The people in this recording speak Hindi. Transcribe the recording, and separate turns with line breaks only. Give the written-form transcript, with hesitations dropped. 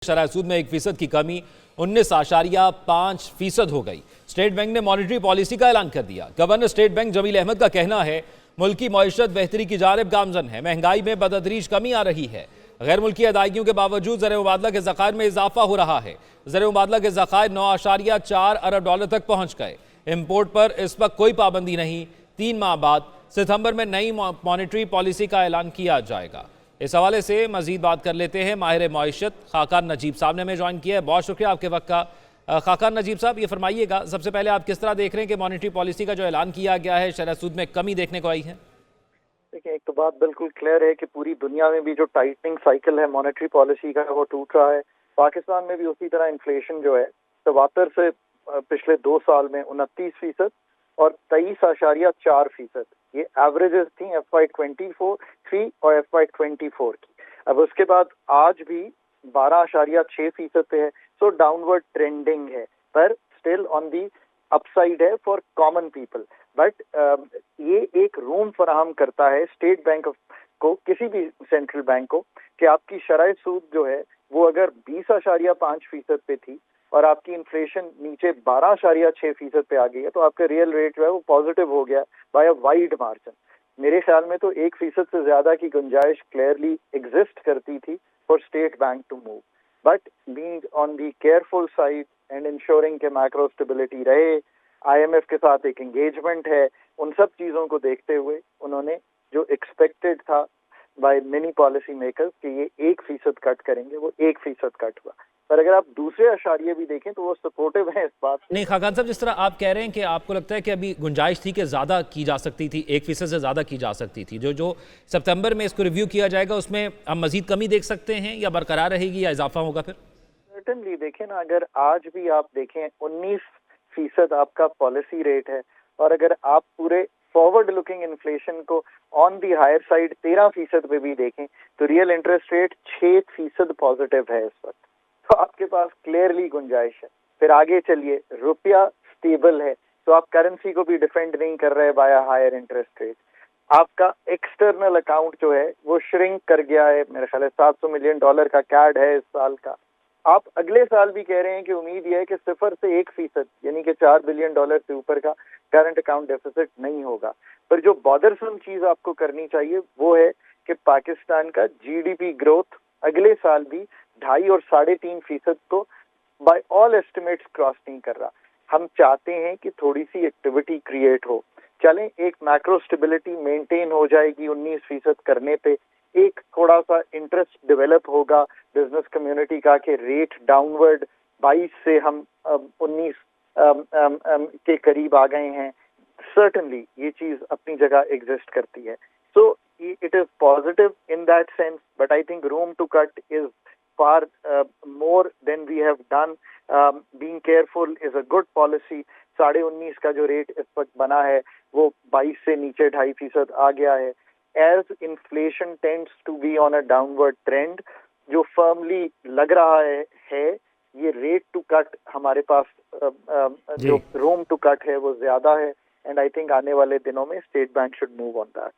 शरह सूद में 1% की कमी 19.5% हो गई। स्टेट बैंक ने मॉनेटरी पॉलिसी का ऐलान कर दिया। Governor State Bank Jameel Ahmad का कहना है मुल्की मईशत बेहतरी की जानिब गामजन है, महंगाई में बतदरीज कमी आ रही है। गैर मुल्की अदायगियों के बावजूद ज़र मुबादला के ज़खायर में इजाफा हो रहा है। ज़र मुबादला के ज़खायर 9.4 अरब डॉलर तक पहुंच गए। इम्पोर्ट पर इस वक्त कोई पाबंदी नहीं। 3 माह बाद सितंबर में नई मॉनेटरी पॉलिसी का ऐलान किया जाएगा। इस हवाले से मजीद बात कर लेते हैं माहिर मईशत खाकान नजीब साहब ने हमें ज्वाइन किया है। बहुत शुक्रिया आपके वक्त का। खाकान नजीब साहब, ये फरमाइएगा, सबसे पहले आप किस तरह देख रहे हैं कि मॉनेटरी पॉलिसी का जो ऐलान किया गया है शरह सूद में कमी देखने को आई है?
देखिए, एक तो बात बिल्कुल क्लियर है कि पूरी दुनिया में भी जो टाइटनिंग साइकिल है मॉनेटरी पॉलिसी का वो टूट रहा है। पाकिस्तान में भी उसी तरह इन्फ्लेशन जो है 74 से पिछले 2 साल में 29% और 23.4%, ये एवरेजेस थी FY24 और FY24 की। अब उसके बाद आज भी 12.6% पे है, सो डाउनवर्ड ट्रेंडिंग है, पर स्टिल ऑन दी अपसाइड है फॉर कॉमन पीपल। बट ये एक रूम फराहम करता है स्टेट बैंक को, किसी भी सेंट्रल बैंक को, कि आपकी शरह सूद जो है वो अगर 20.5% पे थी और आपकी इन्फ्लेशन नीचे 12.6% पे आ गई है, तो आपका रियल रेट जो है वो पॉजिटिव हो गया बाय अ वाइड मार्जिन। मेरे ख्याल में तो 1% से ज्यादा की गुंजाइश क्लियरली एग्जिस्ट करती थी for State Bank to move, but being on the careful side and ensuring के मैक्रो स्टेबिलिटी रहे, IMF के साथ एक एंगेजमेंट है, उन सब चीजों को देखते हुए उन्होंने जो एक्सपेक्टेड था बाय मेनी पॉलिसी मेकर्स कि ये 1% कट करेंगे, वो 1% कट हुआ। पर अगर आप दूसरे अशारिये भी देखें तो वो सपोर्टिव है इस बात से।
नहीं खाकान साहब, जिस तरह आप कह रहे हैं कि आपको लगता है कि अभी गुंजाइश थी कि ज़्यादा की जा सकती थी, 1% से ज़्यादा की जा सकती थी, जो सितंबर में इसको रिव्यू किया जाएगा उसमें हम मजीद कमी देख सकते हैं या बरकरार रहेगी या इजाफा होगा? फिर
सर्टेनली देखें ना, अगर आज भी आप देखें 19% आपका पॉलिसी रेट है, और अगर आप पूरे फॉरवर्ड लुकिंग इन्फ्लेशन को ऑन दी हायर साइड 13% पे भी देखें तो रियल इंटरेस्ट रेट 6% पॉजिटिव है इस वक्त। तो आपके पास क्लियरली गुंजाइश है। फिर आगे चलिए, रुपया स्टेबल है, तो आप करेंसी को भी डिफेंड नहीं कर रहे बाय हायर इंटरेस्ट रेट। आपका एक्सटर्नल अकाउंट जो है वो श्रिंक कर गया है, मेरे ख्याल है $700 मिलियन का कैड है इस साल का। आप अगले साल भी कह रहे हैं कि उम्मीद यह है कि 0 से 1% यानी कि $4 बिलियन से ऊपर का करंट अकाउंट डेफिसिट नहीं होगा। पर जो बॉदरसम चीज आपको करनी चाहिए वो है कि पाकिस्तान का GDP ग्रोथ अगले साल भी 2.5 और 3.5% तो बाय ऑल एस्टिमेट्स क्रॉस नहीं कर रहा। हम चाहते हैं कि थोड़ी सी एक्टिविटी क्रिएट हो, चलें एक मैक्रो स्टेबिलिटी मेंटेन हो जाएगी 19% करने पे, एक थोड़ा सा इंटरेस्ट डेवलप होगा बिजनेस कम्युनिटी का कि रेट डाउनवर्ड 22 से हम 19 के करीब आ गए हैं। सर्टेनली ये चीज अपनी जगह एग्जिस्ट करती है, so it is positive in that sense, but I think room to cut is far more than we have done. Being careful is a good policy. 19.5 का जो रेट इस वक्त बना है वो 22 से नीचे 2.5% आ गया है। As inflation tends to be on a downward trend, जो firmly लग रहा है ये रेट टू कट हमारे पास जो रूम टू कट है वो ज्यादा है, एंड आई थिंक आने वाले दिनों में state bank should move on that.